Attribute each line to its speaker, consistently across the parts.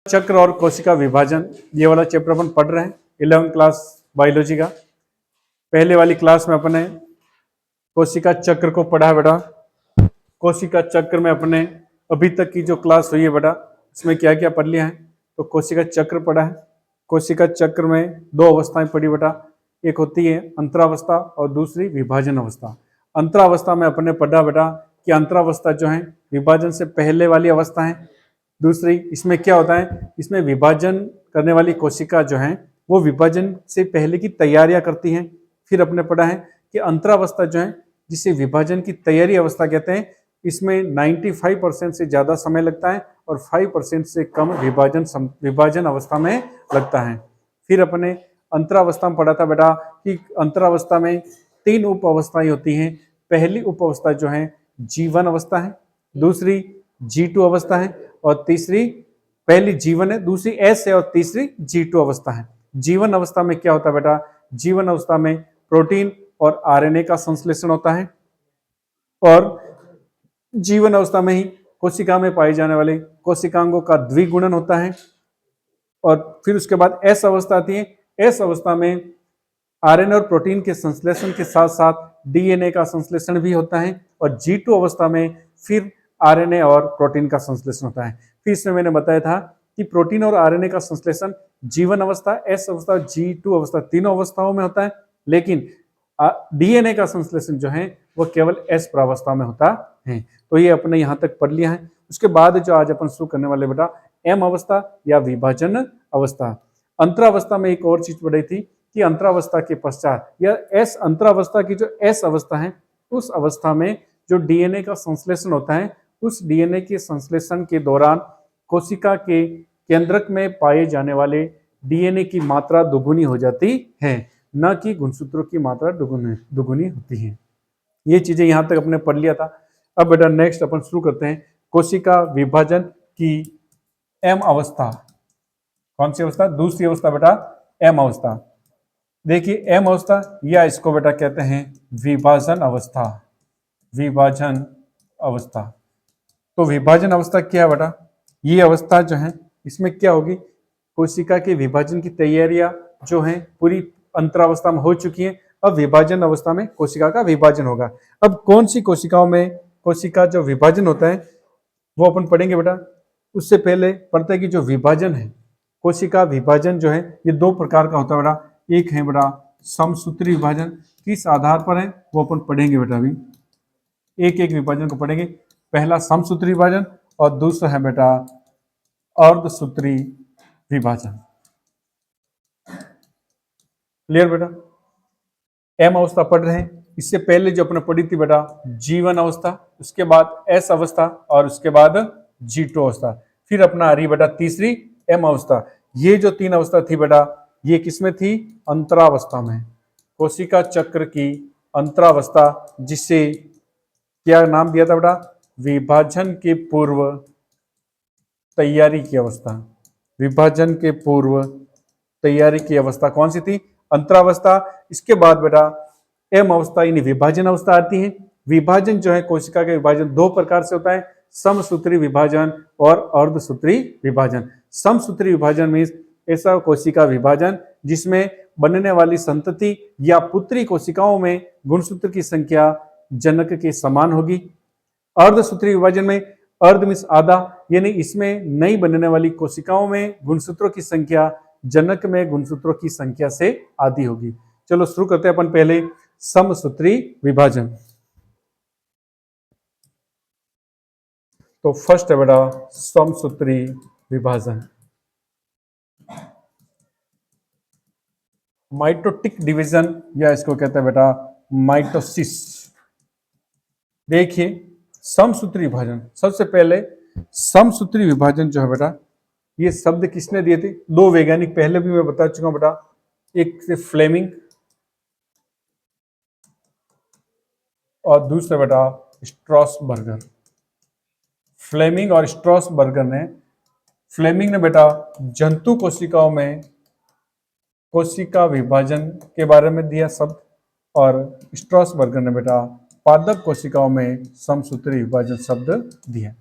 Speaker 1: चक्र और कोशिका विभाजन, ये वाला चैप्टर अपन पढ़ रहे हैं 11वीं क्लास बायोलॉजी का। पहले वाली क्लास में अपने कोशिका चक्र को पढ़ा है बेटा। कोशिका चक्र में अपने अभी तक की जो क्लास हुई है बेटा, इसमें क्या क्या पढ़ लिया है। तो कोशिका चक्र पढ़ा है। कोशिका चक्र में दो अवस्थाएं पढ़ी बेटा, एक होती है अंतरावस्था और दूसरी विभाजन अवस्था। अंतरावस्था में अपने पढ़ा बेटा कि अंतरावस्था जो है विभाजन से पहले वाली अवस्था है। दूसरी इसमें क्या होता है, इसमें विभाजन करने वाली कोशिका जो है वो विभाजन से पहले की तैयारियां करती हैं। फिर अपने पढ़ा है कि अंतरावस्था जो है जिसे विभाजन की तैयारी अवस्था कहते हैं, इसमें 95% से ज़्यादा समय लगता है और 5% से कम विभाजन अवस्था में लगता है। फिर अपने अंतरावस्था में पढ़ा था बेटा कि अंतरावस्था में 3 उप अवस्थाएं होती हैं। पहली उप अवस्था जो है G1 अवस्था है, दूसरी G2 अवस्था है और तीसरी, पहली G1 है, दूसरी S है और तीसरी G2 अवस्था है। G1 अवस्था में क्या होता है बेटा, G1 अवस्था में प्रोटीन और आरएनए का संश्लेषण होता है और जीवन अवस्था में ही कोशिका में पाए जाने वाले कोशिकांगों का द्विगुणन होता है। और फिर उसके बाद एस अवस्था आती है। एस अवस्था में आरएनए और प्रोटीन के संश्लेषण के साथ साथ डीएनए का संश्लेषण भी होता है और G2 अवस्था में फिर आरएनए और प्रोटीन का संश्लेषण होता है। फिर इसमें मैंने बताया था कि प्रोटीन और आरएनए का संश्लेषण G1 अवस्था, एस अवस्था, G2 अवस्था तीनों अवस्थाओं में होता है, लेकिन डीएनए का संश्लेषण जो है वो केवल एस प्रावस्था में होता है। तो ये अपने यहाँ तक पढ़ लिया है। उसके बाद जो आज अपन शुरू करने वाले बेटा एम अवस्था या विभाजन अवस्था। अंतरावस्था में एक और चीज पढ़ी थी कि अंतरावस्था के पश्चात या एस अंतरावस्था की जो एस अवस्था है उस अवस्था में जो डीएनए का संश्लेषण होता है, उस डीएनए के संश्लेषण के दौरान कोशिका के केंद्रक में पाए जाने वाले डीएनए की मात्रा दोगुनी हो जाती है, न कि गुणसूत्रों की मात्रा दुगुनी होती है। ये चीजें यहाँ तक अपने पढ़ लिया था। अब बेटा नेक्स्ट अपन शुरू करते हैं कोशिका विभाजन की एम अवस्था। कौन सी अवस्था, दूसरी अवस्था बेटा एम अवस्था। देखिए एम अवस्था या इसको बेटा कहते हैं विभाजन अवस्था। विभाजन अवस्था, तो विभाजन अवस्था क्या है बेटा, ये अवस्था जो है इसमें क्या होगी, कोशिका के विभाजन की तैयारियां जो हैं पूरी अंतरावस्था में हो चुकी हैं। अब विभाजन अवस्था में कोशिका का विभाजन होगा। अब कौन सी कोशिकाओं में कोशिका जो विभाजन होता है वो अपन पढ़ेंगे बेटा। उससे पहले पढ़ते हैं कि जो विभाजन है, कोशिका विभाजन जो है ये दो प्रकार का होता है बेटा। एक है बेटा समसूत्री विभाजन, किस आधार पर है वो अपन पढ़ेंगे बेटा। अभी एक एक विभाजन को पढ़ेंगे। पहला समसूत्री विभाजन और दूसरा है बेटा अर्धसूत्री विभाजन। क्लियर बेटा, एम अवस्था पढ़ रहे हैं। इससे पहले जो अपने पढ़ी थी बेटा G1 अवस्था, उसके बाद एस अवस्था और उसके बाद G2 अवस्था। फिर अपना आ रही बेटा तीसरी एम अवस्था। ये जो तीन अवस्था थी बेटा ये किसमें थी, अंतरावस्था में। कोशिका चक्र की अंतरावस्था, जिसे क्या नाम दिया था बेटा, विभाजन के पूर्व तैयारी की अवस्था। विभाजन के पूर्व तैयारी की अवस्था कौन सी थी, अंतरावस्था। इसके बाद बेटा एम अवस्था यानी विभाजन अवस्था आती है। विभाजन जो है कोशिका का विभाजन दो प्रकार से होता है, समसूत्री विभाजन और अर्धसूत्री विभाजन। समसूत्री विभाजन मीन्स ऐसा कोशिका विभाजन जिसमें बनने वाली संतति या पुत्री कोशिकाओं में गुणसूत्र की संख्या जनक के समान होगी। अर्धसूत्री विभाजन में अर्ध मीन्स आधा, यानी इसमें नई बनने वाली कोशिकाओं में गुणसूत्रों की संख्या जनक में गुणसूत्रों की संख्या से आधी होगी। चलो शुरू करते हैं अपन पहले समसूत्री विभाजन। तो फर्स्ट है बेटा समसूत्री विभाजन। माइटोटिक डिवीजन या इसको कहते हैं बेटा माइटोसिस। देखिए समसूत्री विभाजन, सबसे पहले समसूत्री विभाजन जो है बेटा ये शब्द किसने दिए थे, दो वैज्ञानिक पहले भी मैं बता चुका हूं बेटा। एक से फ्लेमिंग और दूसरा बेटा स्ट्रॉसबर्गर। फ्लेमिंग और स्ट्रॉसबर्गर ने, फ्लेमिंग ने बेटा जंतु कोशिकाओं में कोशिका विभाजन के बारे में दिया शब्द और स्ट्रॉसबर्गर ने बेटा पादप कोशिकाओं में समसूत्री विभाजन शब्द दिया।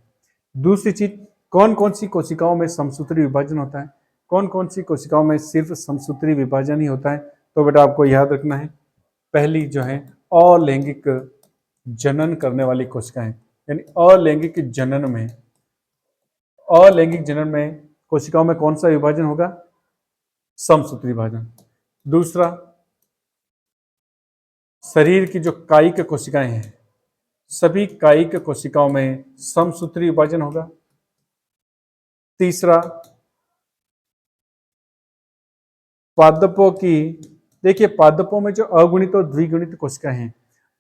Speaker 1: दूसरी चीज कौन कौन सी कोशिकाओं में समसूत्री विभाजन होता है, कौन कौन सी कोशिकाओं में सिर्फ समसूत्री विभाजन ही होता है? तो बेटा आपको याद रखना है, पहली जो है अलैंगिक जनन करने वाली कोशिकाएं, यानी अलैंगिक जनन में कोशिकाओं में कौन सा विभाजन होगा? समसूत्री विभाजन। दूसरा, शरीर की जो कायिक कोशिकाएं हैं, सभी कायिक कोशिकाओं में समसूत्री विभाजन होगा। तीसरा, पादपों की, देखिए पादपों में जो अगुणित और द्विगुणित कोशिकाएं हैं,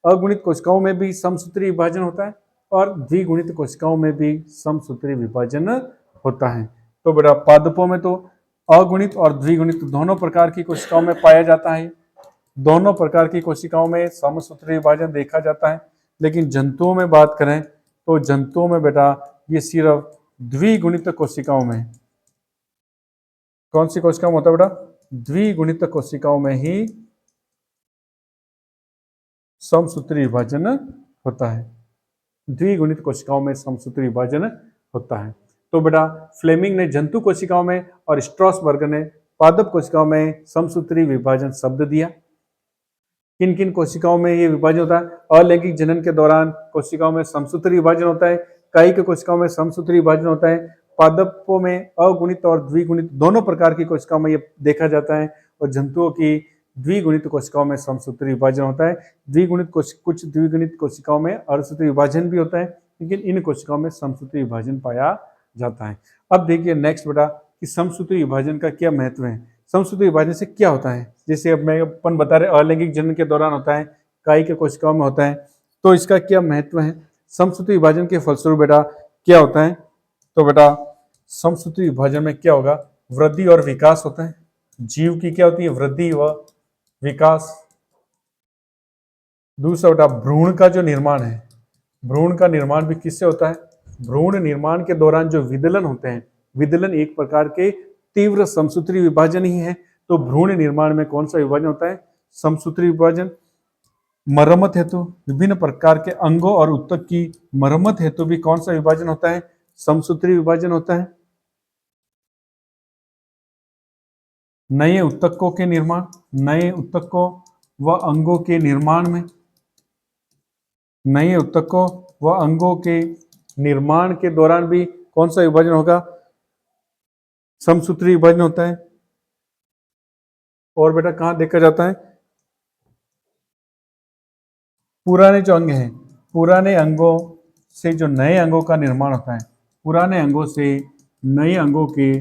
Speaker 1: अगुणित कोशिकाओं में भी समसूत्री विभाजन होता है और द्विगुणित कोशिकाओं में भी समसूत्री विभाजन होता है। तो बेटा पादपों में तो अगुणित और द्विगुणित दोनों प्रकार की कोशिकाओं में पाया जाता है, दोनों प्रकार की कोशिकाओं में समसूत्री विभाजन देखा जाता है। लेकिन जंतुओं में बात करें तो जंतुओं में बेटा ये सिर्फ द्विगुणित कोशिकाओं में, कौन सी कोशिकाओं में होता है बेटा? द्विगुणित कोशिकाओं में ही समसूत्री विभाजन होता है, द्विगुणित कोशिकाओं में समसूत्री विभाजन होता है। तो बेटा फ्लेमिंग ने जंतु कोशिकाओं में और स्ट्रॉसबर्गर ने पादप कोशिकाओं में समसूत्री विभाजन शब्द दिया। किन किन कोशिकाओं में ये विभाजन होता है? अलैंगिक जनन के दौरान कोशिकाओं में समसूत्री विभाजन होता है, कायिक कोशिकाओं में समसूत्री विभाजन होता है, पादपों में अगुणित और द्विगुणित दोनों प्रकार की कोशिकाओं में ये देखा जाता है, और जंतुओं की द्विगुणित कोशिकाओं में समसूत्री विभाजन होता है। कुछ द्विगुणित कोशिकाओं में अर्धसूत्री विभाजन भी होता है, लेकिन इन कोशिकाओं में समसूत्री विभाजन पाया जाता है। अब देखिए नेक्स्ट बेटा कि समसूत्री विभाजन का क्या महत्व है, समसूत्री विभाजन से क्या होता है? जैसे अब मैं अपन बता रहे अलैंगिक जनन के दौरान होता है, कायिक कोशिकाओं में होता है, तो इसका क्या महत्व है? समसूत्री विभाजन के फलस्वरूप बेटा क्या होता है? तो बेटा समसूत्री विभाजन में क्या होगा? वृद्धि और विकास होता है। जीव की क्या होती है? वृद्धि व विकास। दूसरा बेटा भ्रूण का जो निर्माण है, भ्रूण का निर्माण भी किससे होता है? भ्रूण निर्माण के दौरान जो विदलन होते हैं, विदलन एक प्रकार के तीव्र समसूत्री विभाजन ही है। तो भ्रूण निर्माण में कौन सा विभाजन होता है? समसूत्री विभाजन। मरम्मत हेतु विभिन्न प्रकार के अंगों और ऊतक की मरम्मत हेतु भी कौन सा विभाजन होता है? समसूत्री विभाजन होता है। नए ऊतकों के निर्माण, नए ऊतकों व अंगों के निर्माण में, नए ऊतकों व अंगों के निर्माण के दौरान भी कौन सा विभाजन होगा? समसूत्री विभाजन होता है। और बेटा कहां देखा जाता है? पुराने जो अंग हैं, पुराने अंगों से जो नए अंगों का निर्माण होता है, पुराने अंगों से नए अंगों के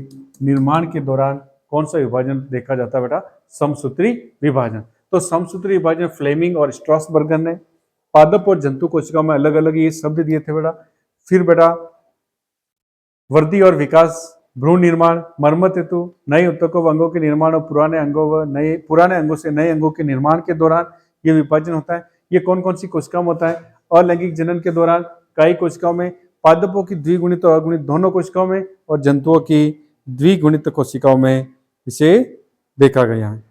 Speaker 1: निर्माण के दौरान कौन सा विभाजन देखा जाता है बेटा? समसूत्री विभाजन। तो समसूत्री विभाजन फ्लेमिंग और स्ट्रॉसबर्गर ने पादप और जंतु कोशिकाओं में अलग अलग ये शब्द दिए थे बेटा। फिर बेटा वृद्धि और विकास, भ्रूण निर्माण, मरम्मत हेतु, नए ऊतकों व अंगों के निर्माण और पुराने अंगों से नए अंगों के निर्माण के दौरान ये विभाजन होता है। ये कौन कौन सी कोशिकाओं में होता है? अलैंगिक जनन के दौरान, कायिक कोशिकाओं में, पादपों की द्विगुणित और अगुणित दोनों कोशिकाओं में, और जंतुओं की द्विगुणित कोशिकाओं में इसे देखा गया है।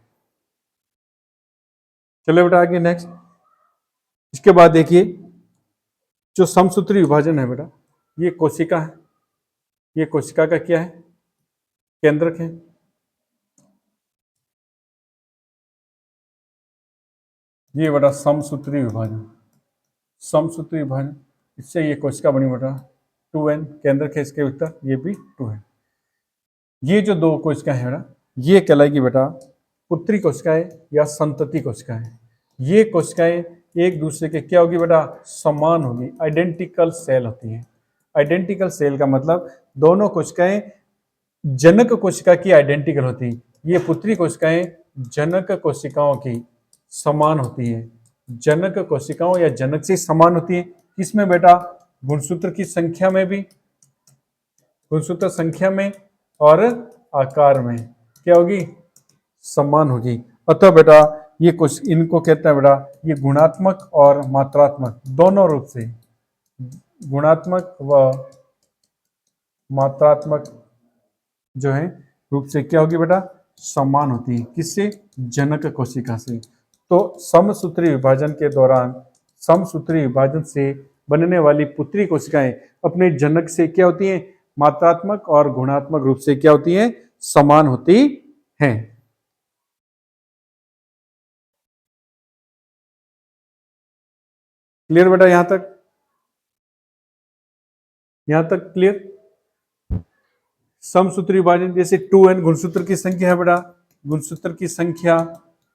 Speaker 1: चलो बेटा आगे नेक्स्ट। इसके बाद देखिए जो समसूत्री विभाजन है बेटा, ये कोशिका है, ये कोशिका का क्या है? केंद्रक है। ये बेटा समसूत्री विभाजन, समसूत्री विभाजन, इससे ये कोशिका बनी बेटा 2n, केंद्रक है इसके भीतर, ये भी 2 है। ये जो दो कोशिका है बेटा, ये कहलाएगी बेटा पुत्री कोशिकाएं या संतति कोशिकाएं। ये कोशिकाएं एक दूसरे के क्या होगी बेटा? समान होगी, आइडेंटिकल सेल होती है। आइडेंटिकल सेल का मतलब दोनों कोशिकाएं जनक कोशिका की आइडेंटिकल होती है। ये पुत्री कोशिकाएं जनक कोशिकाओं की समान होती है, जनक कोशिकाओं या जनक से समान होती है। किसमें बेटा? गुणसूत्र की संख्या में भी, गुणसूत्र संख्या में और आकार में क्या होगी? समान होगी। अतः बेटा ये कुछ इनको कहते हैं बेटा, ये गुणात्मक और मात्रात्मक दोनों रूप से, गुणात्मक व मात्रात्मक जो है रूप से क्या होगी बेटा? समान होती है। किससे? जनक कोशिका से। तो समसूत्री विभाजन के दौरान, समसूत्री विभाजन से बनने वाली पुत्री कोशिकाएं अपने जनक से क्या होती हैं? मात्रात्मक और गुणात्मक रूप से क्या होती है, समान होती हैं। क्लियर बेटा, यहां तक, यहां तक क्लियर। समसूत्री विभाजन जैसे 2n गुणसूत्र की संख्या है बेटा, गुणसूत्र की संख्या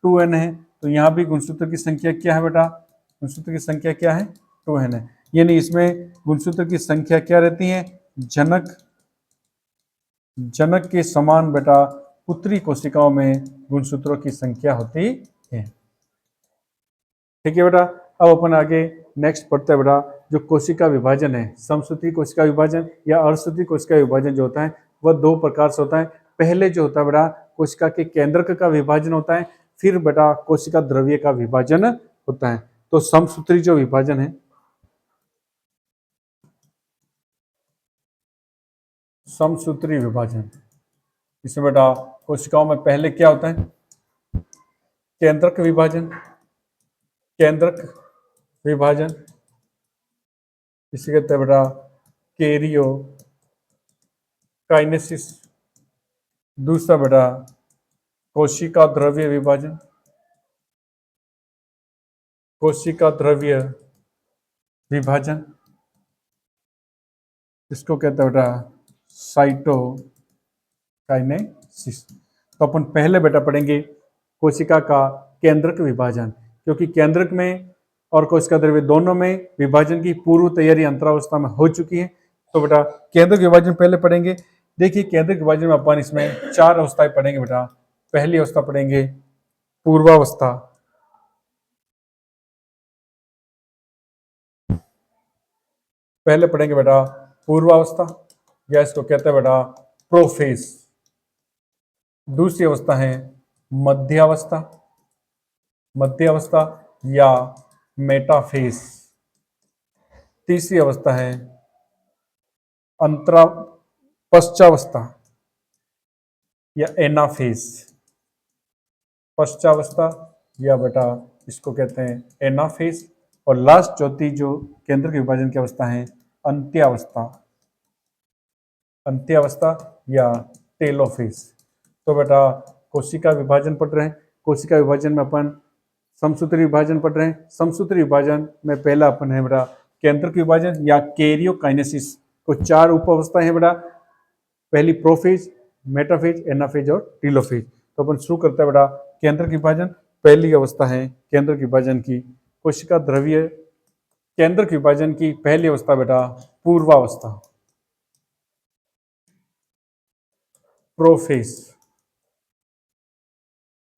Speaker 1: 2n है, तो यहां भी गुणसूत्र की संख्या क्या है बेटा, गुणसूत्र की संख्या क्या है, 2n है। यानी इसमें गुणसूत्र की संख्या क्या रहती है, जनक, जनक के समान बेटा पुत्री कोशिकाओं में गुणसूत्रों की संख्या होती है। ठीक है बेटा, अब अपन आगे नेक्स्ट पढ़ते हैं बेटा, जो कोशिका विभाजन है, समसूत्री कोशिका विभाजन या अर्धसूत्री कोशिका विभाजन जो होता है वह दो प्रकार से होता है। पहले जो होता है बेटा कोशिका के केंद्रक का विभाजन होता है, फिर बेटा कोशिका द्रव्य का विभाजन होता है। तो समसूत्री जो विभाजन है, समसूत्री विभाजन, इसमें बेटा कोशिकाओं में पहले क्या होता है, केंद्रक विभाजन, केंद्रक विभाजन, इसे कहते हैं बेटा कैरियो काइनेसिस। दूसरा बेटा कोशिका द्रव्य विभाजन, कोशिका द्रव्य विभाजन, इसको कहते हैं बेटा साइटोकाइनेसिस। तो अपन पहले बेटा पढ़ेंगे कोशिका का केंद्रक विभाजन, क्योंकि केंद्रक में और कोशिका द्रव्य दोनों में विभाजन की पूर्व तैयारी अंतरावस्था में हो चुकी है। तो बेटा केंद्रक विभाजन पहले पढ़ेंगे। देखिए केंद्रक विभाजन में अपन इसमें 4 अवस्थाएं पढ़ेंगे बेटा। पहली अवस्था पढ़ेंगे पूर्वावस्था, पहले पढ़ेंगे बेटा पूर्वावस्था या इसको कहते हैं बेटा प्रोफेज। दूसरी अवस्था है मध्यावस्था, मध्यावस्था या मेटाफेज। तीसरी अवस्था है अंतरा पश्चावस्था या एनाफेज, पश्चावस्था या बेटा इसको कहते हैं एनाफेज। और लास्ट चौथी जो केंद्र के विभाजन की अवस्था है अंत्यावस्था, अंत्यावस्था या टेलोफेज। तो बेटा कोशिका विभाजन पढ़ रहे हैं, कोशिका विभाजन में अपन समसूत्री विभाजन पढ़ रहे हैं। समसूत्री विभाजन में पहला अपन है बेटा केंद्रक विभाजन या कैरियोकाइनेसिस। को 4 उप अवस्थाएं हैं बेटा, पहली प्रोफेज, मेटाफेज, एनाफेज और टीलोफेज। तो अपन शुरू करते हैं बेटा केंद्रक विभाजन। पहली अवस्था है केंद्रक विभाजन की कोशिका द्रव्य, केंद्रक विभाजन की पहली अवस्था बेटा पूर्वावस्था, प्रोफेज,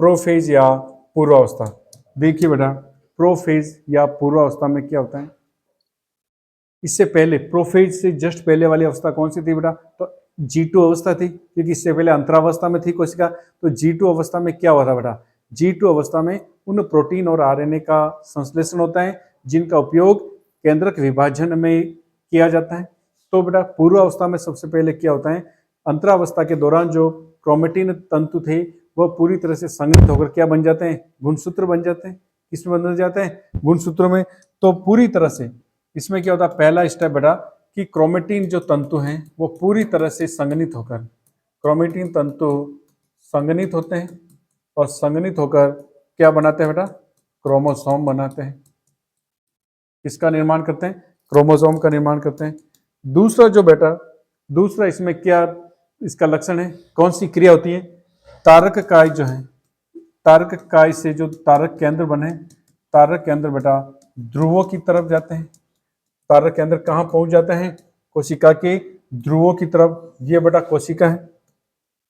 Speaker 1: प्रोफेज या पूर्वावस्था। देखिए बेटा प्रोफेज या पूर्वावस्था में क्या होता है, इससे पहले प्रोफेज से जस्ट पहले वाली अवस्था कौन सी थी बेटा, तो G2 अवस्था थी, क्योंकि इससे पहले अंतरावस्था में थी कोशिका। तो G2 अवस्था में क्या हुआ था बेटा, G2 अवस्था में उन प्रोटीन और आरएनए का संश्लेषण होता है जिनका उपयोग केंद्रक विभाजन में किया जाता है। तो बेटा पूर्व अवस्था में सबसे पहले क्या होता है, अंतरावस्था के दौरान जो क्रोमेटिन तंतु थे वह पूरी तरह से संघनित होकर क्या बन जाते हैं, गुणसूत्र बन जाते हैं। किसमें बन जाते हैं, गुणसूत्रों में। तो पूरी तरह से इसमें क्या होता है, पहला स्टेप बेटा कि क्रोमेटिन जो तंतु हैं वो पूरी तरह से संघनित होकर, क्रोमेटिन तंतु संघनित होते हैं और संघनित होकर क्या बनाते हैं बेटा, क्रोमोसोम बनाते हैं। किसका निर्माण करते हैं, क्रोमोसोम का निर्माण करते हैं। दूसरा जो बेटा, दूसरा इसमें क्या इसका लक्षण है, कौन सी क्रिया होती है, तारक काय जो है, तारक काय से जो तारक केंद्र बने, तारक केंद्र बेटा ध्रुवों की तरफ जाते हैं। तारक केंद्र कहाँ पहुंच जाते हैं, कोशिका के ध्रुवों की तरफ। ये बेटा कोशिका है,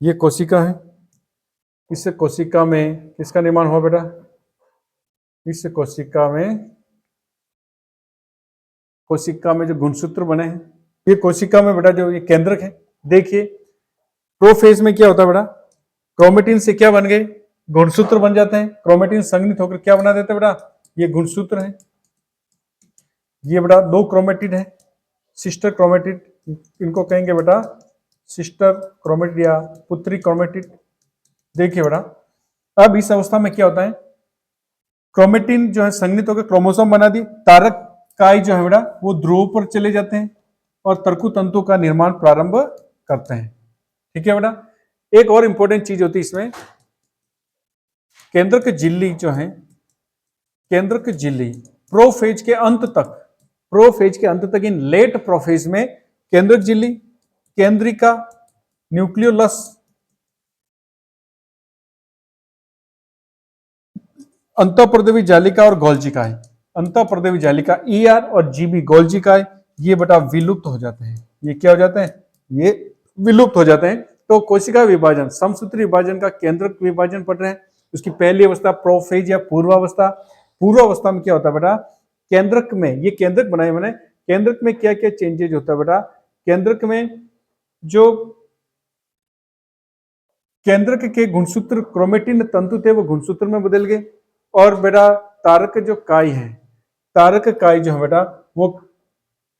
Speaker 1: ये कोशिका है। इस कोशिका में किसका निर्माण हुआ बेटा, इस कोशिका में जो गुणसूत्र बने हैं, ये कोशिका में बेटा जो ये केंद्रक है। देखिए प्रोफेज में क्या होता है बेटा, क्रोमेटिन से क्या बन गए, गुणसूत्र बन जाते हैं। क्रोमेटिन संघनित होकर क्या बना देते हैं बेटा, ये गुणसूत्र है। ये बेटा 2 क्रोमेटिड है, सिस्टर क्रोमेटिड, इनको कहेंगे बेटा सिस्टर क्रोमेटिड या पुत्री क्रोमेटिड। देखिए बेटा अब इस अवस्था में क्या होता है, क्रोमेटिन जो है संघनित होकर क्रोमोसोम बना दी, तारक काय जो है बेटा वो ध्रुव पर चले जाते हैं और तर्कु तंतु का निर्माण प्रारंभ करते हैं। ठीक है बेटा। एक और इंपॉर्टेंट चीज होती है इसमें, केंद्रक झिल्ली जो है, केंद्रक झिल्ली प्रोफेज के अंत तक, प्रोफेज के अंत तक, इन लेट प्रोफेज में केंद्रक झिल्ली, केंद्रिका, न्यूक्लियोलस, अंतःप्रदेवी जालिका और गोल्जिकाएं, अंतःप्रदेवी जालिका ईआर और जीबी गोल्जिकाएं, ये बेटा विलुप्त हो जाते हैं। ये क्या हो जाते हैं? ये विलुप्त हो जाते हैं। तो कोशिका विभाजन, समसूत्री विभाजन का केंद्रक विभाजन पढ़ रहे हैं। उसकी पहली अवस्था प्रोफेज या पूर्वावस्था। पूर्वावस्था में क्या होता है बेटा? केंद्रक में, ये केंद्रक बनाए मैंने, केंद्रक में क्या क्या चेंजेज होता है बेटा? केंद्रक में जो केंद्रक के गुणसूत्र क्रोमेटिन तंतु थे वो गुणसूत्र में बदल गए। और बेटा तारक जो काय है, तारक काय जो है बेटा वो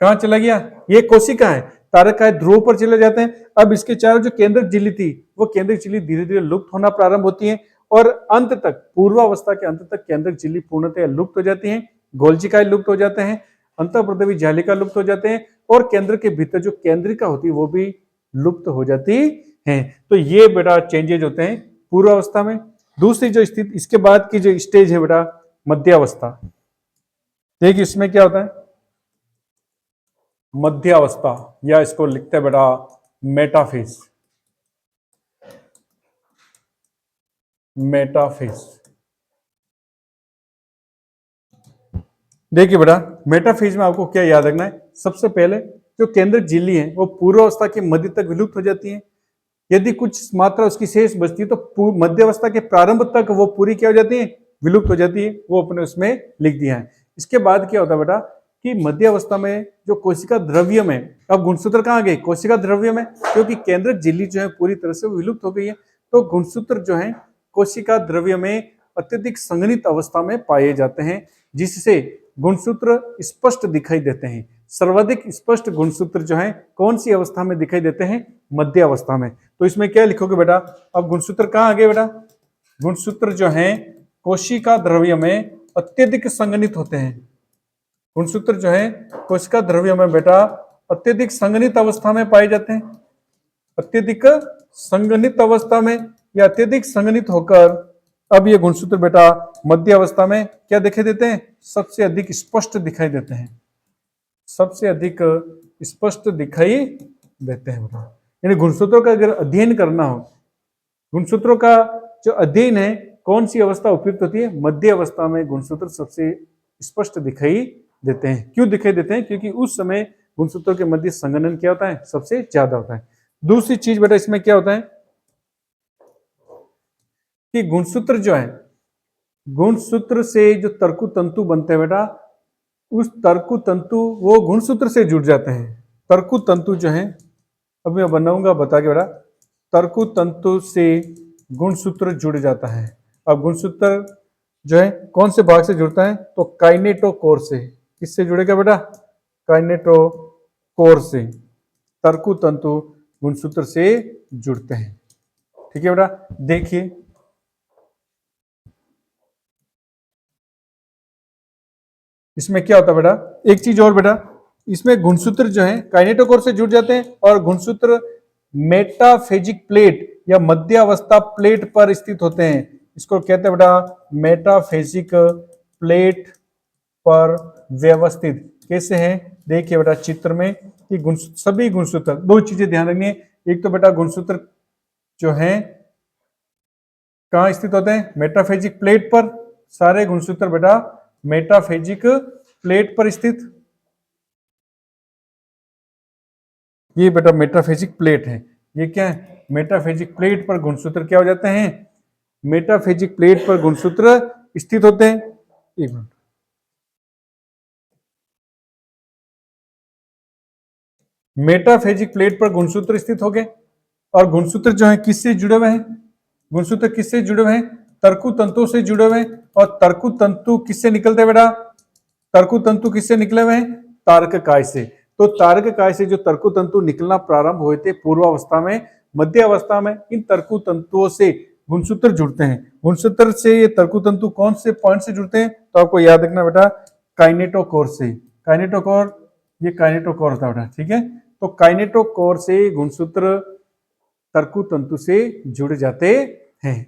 Speaker 1: कहां चला गया? ये कोशिका है, तारक काय ध्रुव पर चले जाते हैं। अब इसके चारों जो केंद्रक झिल्ली थी वो केंद्रक झिल्ली धीरे धीरे लुप्त होना प्रारंभ होती है और अंत तक, पूर्वावस्था के अंत तक केंद्रक झिल्ली पूर्णतः लुप्त हो जाती है। गोल्जिकाएं लुप्त हो जाते हैं, अंतःप्रदेवी जालिका लुप्त हो जाते हैं और केंद्र के भीतर जो केंद्रिका होती है वो भी लुप्त हो जाती है। तो ये बेटा चेंजेज होते हैं पूर्वावस्था में। दूसरी जो स्थिति, इसके बाद की जो स्टेज है बेटा मध्यावस्था। देखिए इसमें क्या होता है? मध्यावस्था, या इसको लिखते हैं बेटा मेटाफेज। मेटाफेज, देखिए बेटा मेटाफेज में आपको क्या याद रखना है? सबसे पहले जो केंद्रक झिल्ली है वो पूर्वावस्था के मध्य तक विलुप्त हो जाती है। यदि कुछ मात्रा उसकी शेष बचती है तो मध्यावस्था के प्रारंभ तक वो पूरी क्या हो जाती है? विलुप्त हो जाती है। वो अपने उसमें लिख दिया है। इसके बाद क्या होता है बेटा कि मध्यावस्था में जो कोशिका द्रव्य में, अब गुणसूत्र कहाँ गए? कोशिका द्रव्य में, क्योंकि केंद्रक झिल्ली जो है पूरी तरह से विलुप्त हो गई है। तो गुणसूत्र जो है कोशिका द्रव्य में अत्यधिक संघनित अवस्था में पाए जाते हैं, जिससे गुणसूत्र स्पष्ट दिखाई देते हैं। सर्वाधिक स्पष्ट गुणसूत्र जो है कौन सी अवस्था में दिखाई देते हैं? मध्य अवस्था में। तो इसमें क्या लिखोगे बेटा? अब गुणसूत्र कहाँ आ गए बेटा? गुणसूत्र जो है कोशिका द्रव्य में अत्यधिक संघनित होते हैं। गुणसूत्र जो है कोशिका द्रव्य में बेटा अत्यधिक संघनित अवस्था में पाए जाते हैं। अत्यधिक संघनित अवस्था में या अत्यधिक संघनित होकर अब ये गुणसूत्र बेटा मध्य अवस्था में क्या दिखाई देते हैं? सबसे अधिक स्पष्ट दिखाई देते हैं। सबसे अधिक स्पष्ट दिखाई देते हैं बेटा। यानी गुणसूत्रों का अगर अध्ययन करना हो, गुणसूत्रों का जो अध्ययन है कौन सी अवस्था उपयुक्त होती है? मध्य अवस्था में गुणसूत्र सबसे स्पष्ट दिखाई देते हैं। क्यों दिखाई देते हैं? क्योंकि उस समय गुणसूत्रों के मध्य संघनन क्या होता है? सबसे ज्यादा होता है। दूसरी चीज बेटा इसमें क्या होता है कि गुणसूत्र जो है, गुणसूत्र से जो तर्कु तंतु बनते हैं बेटा, उस तर्कु तंतु वो गुणसूत्र से जुड़ जाते हैं। तर्कु तंतु जो है, अब मैं बनाऊंगा बता के बेटा, तर्कु तंतु से गुणसूत्र जुड़ जाता है। अब गुणसूत्र जो है कौन से भाग से जुड़ता है? तो काइनेटोकोर से। किससे जुड़ेगा बेटा? काइनेटोकोर से तर्कु तंतु गुणसूत्र से जुड़ते हैं। ठीक है बेटा। देखिए इसमें क्या होता है बेटा, एक चीज और बेटा, इसमें गुणसूत्र जो है काइनेटोकोर से जुड़ जाते हैं और गुणसूत्र मेटाफेजिक प्लेट या मध्यावस्था प्लेट पर स्थित होते हैं। इसको कहते हैं बेटा मेटाफेजिक प्लेट पर व्यवस्थित। कैसे हैं? देखिए बेटा चित्र में कि सभी गुणसूत्र, दो चीजें ध्यान रखनी है। एक तो बेटा गुणसूत्र जो है कहाँ स्थित होते हैं? मेटाफेजिक प्लेट पर। सारे गुणसूत्र बेटा मेटाफेजिक प्लेट पर स्थित। ये बेटा मेटाफेजिक प्लेट है। ये क्या है? मेटाफेजिक प्लेट पर गुणसूत्र क्या हो जाते हैं? मेटाफेजिक प्लेट पर गुणसूत्र स्थित होते हैं। एक मिनट, मेटाफेजिक प्लेट पर गुणसूत्र स्थित हो गए और गुणसूत्र जो है किससे जुड़े हुए हैं? गुणसूत्र किससे जुड़े हुए हैं? तर्कु तंतु से जुड़े हुए हैं। और तर्कु तंतु किससे निकलते हैं बेटा? तर्कु तंतु किससे निकले हुए हैं? तारक काय से। तो तारक काय से जो तर्कु तंतु निकलना प्रारंभ हुए थे पूर्वावस्था में, मध्य अवस्था में इन तर्कु तंतुओं से गुणसूत्र जुड़ते हैं। गुणसूत्र से ये तर्कु तंतु कौन से पॉइंट से जुड़ते हैं? तो आपको याद रखना बेटा काइनेटोकोर से। काइनेटोकोर ये काइनेटोकोर होता है बेटा, ठीक है। तो काइनेटोकोर से गुणसूत्र तर्कु तंतु से जुड़ जाते हैं।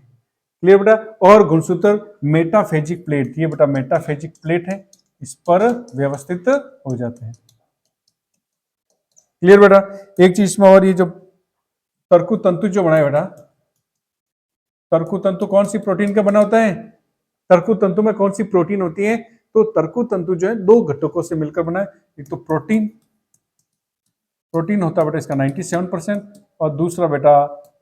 Speaker 1: क्लियर बेटा। और गुणसूत्र मेटाफेजिक प्लेट, ये बेटा मेटाफेजिक प्लेट है, इस पर व्यवस्थित हो जाते हैं। क्लियर बेटा। एक चीज में और, ये जो तर्कु तंतु जो बना है बेटा, तर्कु तंतु कौन सी प्रोटीन का बना होता है? तर्कु तंतु में कौन सी प्रोटीन होती है? तो तर्कु तंतु जो है दो घटकों से मिलकर बना है। एक तो प्रोटीन, प्रोटीन होता है बेटा इसका 97%, और दूसरा बेटा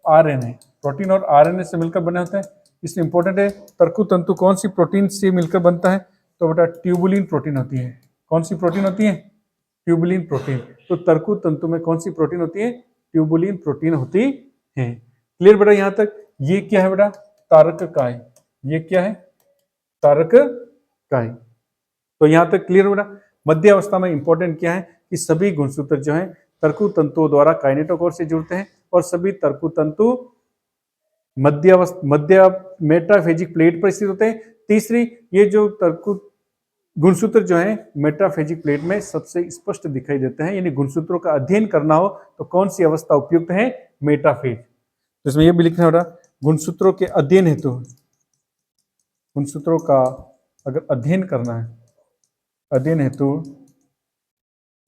Speaker 1: आरएनए, प्रोटीन और आरएनए से मिलकर बने होते हैं। इसलिए इंपॉर्टेंट है, तर्कु तंतु कौन सी प्रोटीन से मिलकर बनता है? तो बेटा ट्यूबुलिन प्रोटीन होती है। कौन सी प्रोटीन होती है? Tubulin protein. तो तर्कु तंतु में कौन सी प्रोटीन होती है? ट्यूबुलिन प्रोटीन होती है। क्लियर बेटा यहां तक? ये क्या है बेटा? तारक काय। ये क्या है? तारक काय। तो यहां तक क्लियर बेटा। मध्य अवस्था में इंपॉर्टेंट क्या है कि सभी गुणसूत्र जो है तर्कु तंतुओं द्वारा काइनेटोकोर से जुड़ते हैं, और सभी तर्कु तंतु मध्य मेटाफेजिक प्लेट पर स्थित होते हैं। तीसरी, ये जो तर्कु गुणसूत्र जो है मेटाफेजिक प्लेट में सबसे स्पष्ट दिखाई देते हैं। यानी गुणसूत्रों का अध्ययन करना हो तो कौन सी अवस्था उपयुक्त है? मेटाफेज। तो इसमें यह भी लिखना होगा, गुणसूत्रों के अध्ययन हेतु, गुणसूत्रों का अगर अध्ययन करना है, अध्ययन हेतु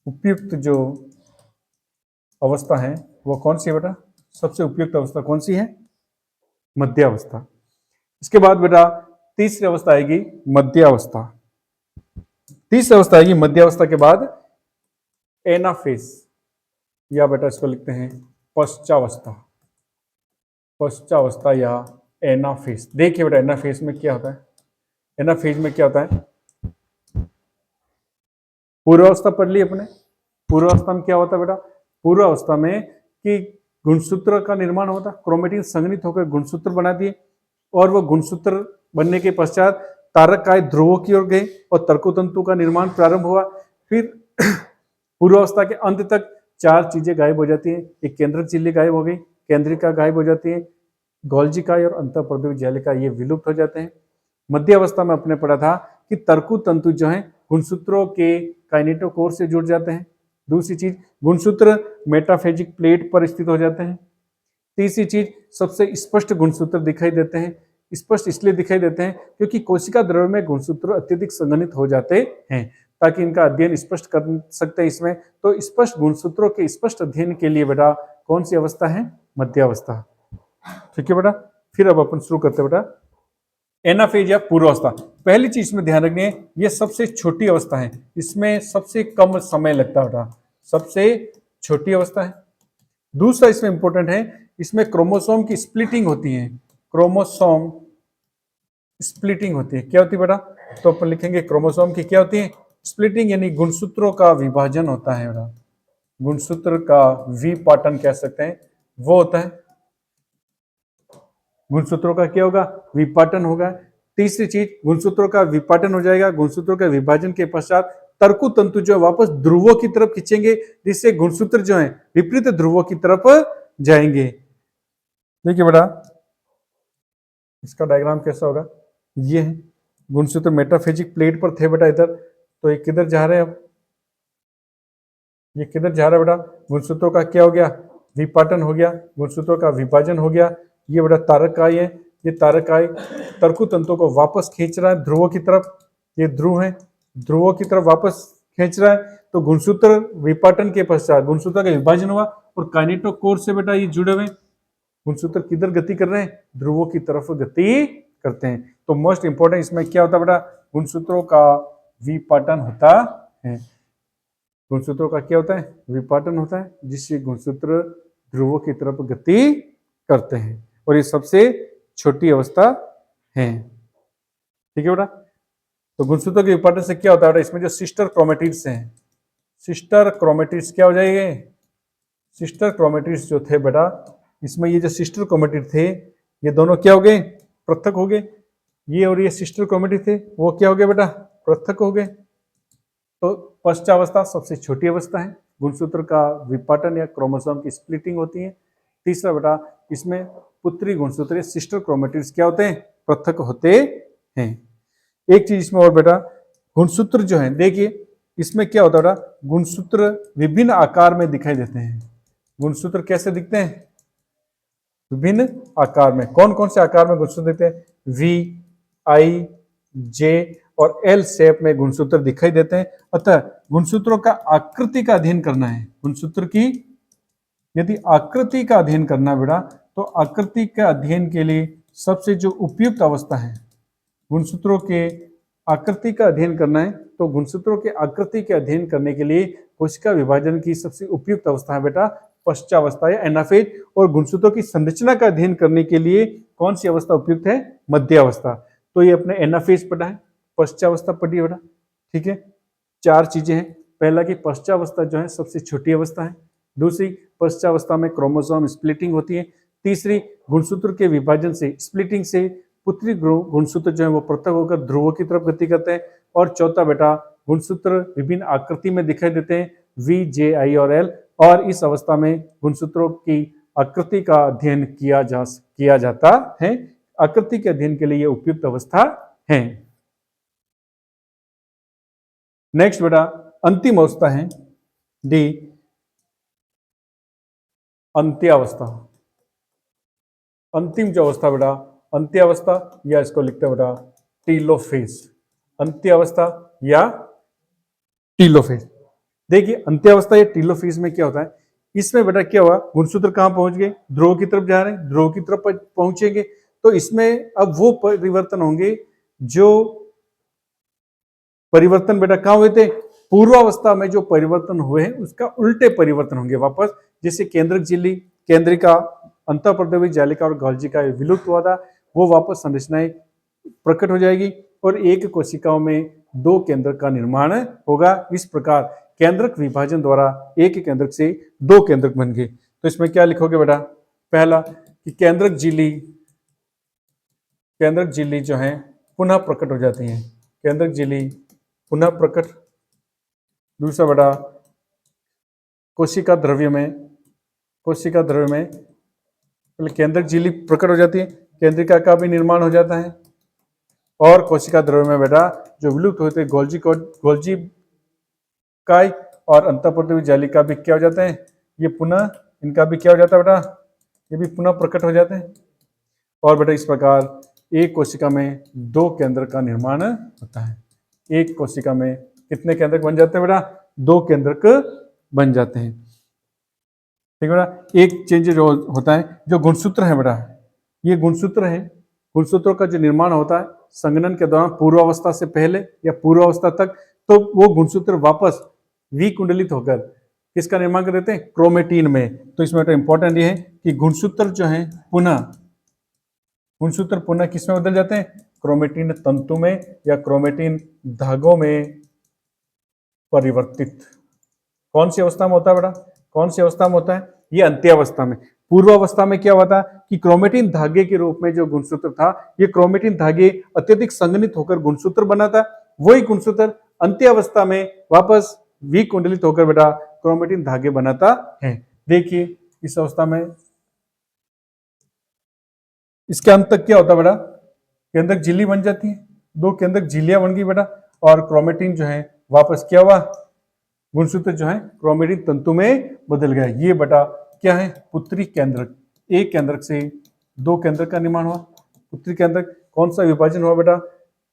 Speaker 1: उपयुक्त जो अवस्था है वो कौन सी है बेटा? सबसे उपयुक्त अवस्था कौन सी है? मध्य अवस्था। इसके बाद बेटा तीसरी अवस्था आएगी मध्य अवस्था। तीसरी अवस्था आएगी मध्य अवस्था के बाद एनाफेज, या बेटा इसको लिखते हैं पश्चावस्था। पश्चावस्था या एनाफेज। देखिए बेटा एनाफेज में क्या होता है? एनाफेज में क्या होता है? पूर्वावस्था पढ़ ली अपने। पूर्वावस्था में क्या होता है बेटा? पूर्वावस्था में कि गुणसूत्र का निर्माण होता, क्रोमेटिन संघनित होकर गुणसूत्र बना दिए, और वो गुणसूत्र बनने के पश्चात तारक काय ध्रुवों की ओर गए और तर्कु तंतु का निर्माण प्रारंभ हुआ। फिर पूर्वावस्था के अंत तक चार चीजें गायब हो जाती है। एक केंद्रक झिल्ली गायब हो गई, केंद्रिका गायब हो जाती है, गोल्जी काय और अंतःपर्दवी जालिका ये विलुप्त हो जाते हैं। मध्य अवस्था में अपने पढ़ा था कि तर्कु तंतु जो है गुणसूत्रों के काइनेटोकोर से जुड़ जाते हैं। दूसरी चीज, गुणसूत्र मेटाफेजिक प्लेट पर स्थित हो जाते हैं। तीसरी चीज, सबसे स्पष्ट गुणसूत्र दिखाई देते हैं। स्पष्ट इसलिए दिखाई देते हैं क्योंकि कोशिका द्रव्य में गुणसूत्र अत्यधिक संघनित हो जाते हैं, ताकि इनका अध्ययन स्पष्ट कर सकते हैं इसमें। तो स्पष्ट गुणसूत्रों के स्पष्ट अध्ययन के लिए बेटा कौन सी अवस्था है? मध्य अवस्था। ठीक है बेटा। फिर अब अपन शुरू करते हैं बेटा एनाफेज या पूर्वावस्था। पहली चीज में ध्यान रखनी है, ये सबसे छोटी अवस्था है, इसमें सबसे कम समय लगता है बेटा, सबसे छोटी अवस्था है। दूसरा इसमें इंपॉर्टेंट है, इसमें क्रोमोसोम की स्प्लिटिंग होती है। क्रोमोसोम स्प्लिटिंग होती है। क्या होती है बेटा? तो अपन लिखेंगे क्रोमोसोम की क्या होती है? स्प्लिटिंग, यानी गुणसूत्रों का विभाजन होता है बेटा। गुणसूत्र का विपाटन कह सकते हैं, वो होता है। गुणसूत्रों का क्या होगा? विपाटन होगा। तीसरी चीज, गुणसूत्रों का विपाटन हो जाएगा, गुणसूत्रों के विभाजन के पश्चात तर्कु तंतु जो है वापस ध्रुवों की तरफ खींचेंगे, जिससे गुणसूत्र जो है विपरीत ध्रुवों की तरफ जाएंगे। देखिए बेटा इसका डायग्राम कैसा होगा? ये है गुणसूत्र मेटाफेजिक प्लेट पर थे बेटा इधर, तो ये किधर जा रहे हैं? अब ये किधर जा रहा है बेटा? गुणसूत्रों का क्या हो गया? विपाटन हो गया, गुणसूत्रों का विभाजन हो गया। ये बेटा तारक काय है, ये तारक काय तर्कु तंतु को वापस खींच रहा है ध्रुवों की तरफ। ये ध्रुव है, ध्रुवों की तरफ वापस खींच रहा है। तो गुणसूत्र विपाटन के पश्चात गुणसूत्र का विभाजन हुआ, और काइनेटोकोर से बेटा ये जुड़े हुए गुणसूत्र किधर गति कर रहे हैं? ध्रुवों की तरफ गति करते हैं। तो मोस्ट इंपोर्टेंट इसमें क्या होता है बेटा? गुणसूत्रों का विपाटन होता है। गुणसूत्रों का क्या होता है? विपाटन होता है, जिससे गुणसूत्र ध्रुवों की तरफ गति करते हैं, और ये सबसे छोटी अवस्था है। ठीक है बेटा। तो गुणसूत्रों के विपाटन से क्या होता है बेटा? इसमें जो सिस्टर क्रोमेटिड्स हैं, सिस्टर क्रोमेटिड्स क्या हो जाएंगे? सिस्टर क्रोमेटिड्स जो थे बेटा, इसमें ये जो सिस्टर क्रोमेटिड थे, ये दोनों क्या हो गए? पृथक हो गए। ये और ये सिस्टर क्रोमेटिड थे, वो क्या हो गए बेटा? पृथक हो गए। तो पश्चावस्था सबसे छोटी अवस्था है, गुणसूत्र का विपाटन या क्रोमोसोम की स्प्लिटिंग होती है। तीसरा बेटा इसमें पुत्री गुणसूत्र सिस्टर क्रोमेटिड्स क्या होते हैं? पृथक होते हैं। एक चीज इसमें और बेटा, गुणसूत्र जो है देखिए इसमें क्या होता है बेटा, गुणसूत्र विभिन्न आकार में दिखाई देते हैं। गुणसूत्र कैसे दिखते हैं? विभिन्न आकार में। कौन कौन से आकार में गुणसूत्र दिखते हैं? वी, आई, जे और एल शेप में गुणसूत्र दिखाई देते हैं। अतः गुणसूत्रों का आकृति का अध्ययन करना है। गुणसूत्र की यदि आकृति का अध्ययन करना बेटा, तो आकृति के अध्ययन के लिए सबसे जो उपयुक्त अवस्था है, गुणसूत्रों के आकृति का अध्ययन करना है, तो गुणसूत्रों के आकृति के अध्ययन करने के लिए कोशिका विभाजन की सबसे उपयुक्त अवस्था है बेटा पश्चावस्था या एनाफेज। और गुणसूत्रों की संरचना का अध्ययन करने के लिए कौन सी अवस्था उपयुक्त है? मध्यावस्था। तो ये अपने एनाफेज पढ़ा है, पश्चावस्था पढ़ी है बेटा, ठीक है। चार चीजें हैं। पहला कि पश्चावस्था जो है सबसे छोटी अवस्था है। दूसरी, पश्चावस्था में क्रोमोसोम स्प्लिटिंग होती है। तीसरी, गुणसूत्र के विभाजन से, स्प्लिटिंग से पुत्री गुणसूत्र जो है वो पृथक होकर ध्रुवों की तरफ गति करते हैं। और चौथा बेटा, गुणसूत्र विभिन्न आकृति में दिखाई देते हैं, वी, जे, आई और एल। और इस अवस्था में गुणसूत्रों की आकृति का अध्ययन किया जाता है। आकृति के अध्ययन के लिए यह उपयुक्त अवस्था है। नेक्स्ट बेटा अंतिम अवस्था है डी, अंत्यावस्था। अंतिम जो अवस्था बेटा अंत्यावस्था, या इसको लिखते हैं बेटा टीलोफेज। अंत्यावस्था या टीलोफेज। देखिए अंत्यावस्था या टीलोफेज में क्या होता है, इसमें बेटा क्या हुआ, गुणसूत्र कहां पहुंच गए? ध्रुव की तरफ जा रहे हैं, ध्रुव की तरफ पहुंचेंगे तो इसमें अब वो परिवर्तन होंगे जो परिवर्तन बेटा कहां हुए थे? पूर्वावस्था में जो परिवर्तन हुए हैं उसका उल्टे परिवर्तन होंगे वापस। जैसे केंद्रक झिल्ली, केंद्रिका, अंतःपर्दवी जालिका और गोल्जी का विलुप्त हुआ था, वो वापस संरचनाएं प्रकट हो जाएगी और एक कोशिकाओं में दो केंद्रक का निर्माण होगा। इस प्रकार केंद्रक विभाजन द्वारा एक केंद्रक से दो केंद्रक बन गए। तो इसमें क्या लिखोगे बेटा? पहला कि केंद्रक झिल्ली जो है पुनः प्रकट हो जाती है, केंद्रक झिल्ली पुनः प्रकट। दूसरा बेटा कोशिका द्रव्य में केंद्रक झिल्ली प्रकट हो जाती है, केंद्रिका का भी निर्माण हो जाता है। और कोशिका द्रव्य में बेटा जो विलुप्त होते हैं गोल्जी काय और अंतःपर्दवी जालिका भी क्या हो जाते हैं, ये पुनः, इनका भी क्या हो जाता है बेटा, ये भी पुनः प्रकट हो जाते हैं। और बेटा इस प्रकार एक कोशिका में दो केंद्र का निर्माण होता है। एक कोशिका में कितने केंद्रक बन जाते हैं बेटा? दो केंद्रक बन जाते हैं, ठीक है बेटा। एक चेंज जो होता है, जो गुणसूत्र है बेटा, ये गुणसूत्र है, गुणसूत्रों का जो निर्माण होता है संघनन के दौरान पूर्वावस्था से पहले या पूर्वावस्था तक, तो वो गुणसूत्र वापस विकुंडलित होकर किसका निर्माण कर देते हैं? क्रोमेटिन में। तो इसमें इंपॉर्टेंट ये है कि गुणसूत्र जो है गुणसूत्र पुनः किसमें बदल जाते हैं? क्रोमेटिन तंतु में या क्रोमेटिन धागों में परिवर्तित। कौन सी अवस्था में होता है बेटा? कौन सी अवस्था में होता है? ये अंत्यावस्था में। पूर्वावस्था में क्या हुआ था कि क्रोमेटिन धागे के रूप में जो गुणसूत्र था, ये क्रोमेटिन धागे अत्यधिक संघनित होकर गुणसूत्र बना था। वही गुणसूत्र अंत्यावस्था में वापस विकुंडलित होकर बेटा क्रोमेटिन धागे बनाता है। देखिए इस अवस्था में इसके अंत तक क्या होता है बेटा? केंद्रक झिल्ली बन जाती है, दो केंद्रक झिल्लियां बन गई बेटा, और क्रोमेटिन जो है वापस क्या हुआ, गुणसूत्र जो है क्रोमेटिन तंतु में बदल गया। ये बेटा क्या है? पुत्री केंद्रक। एक केंद्रक से दो केंद्रक का निर्माण हुआ, पुत्री केंद्रक। कौन सा विभाजन हुआ बेटा?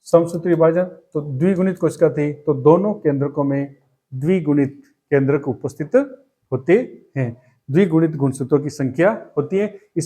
Speaker 1: समसूत्री विभाजन। तो द्विगुणित कोशिका थी, तो दोनों केंद्रकों में द्विगुणित केंद्रक उपस्थित होते हैं, द्विगुणित गुणसूत्रों की संख्या होती है। इस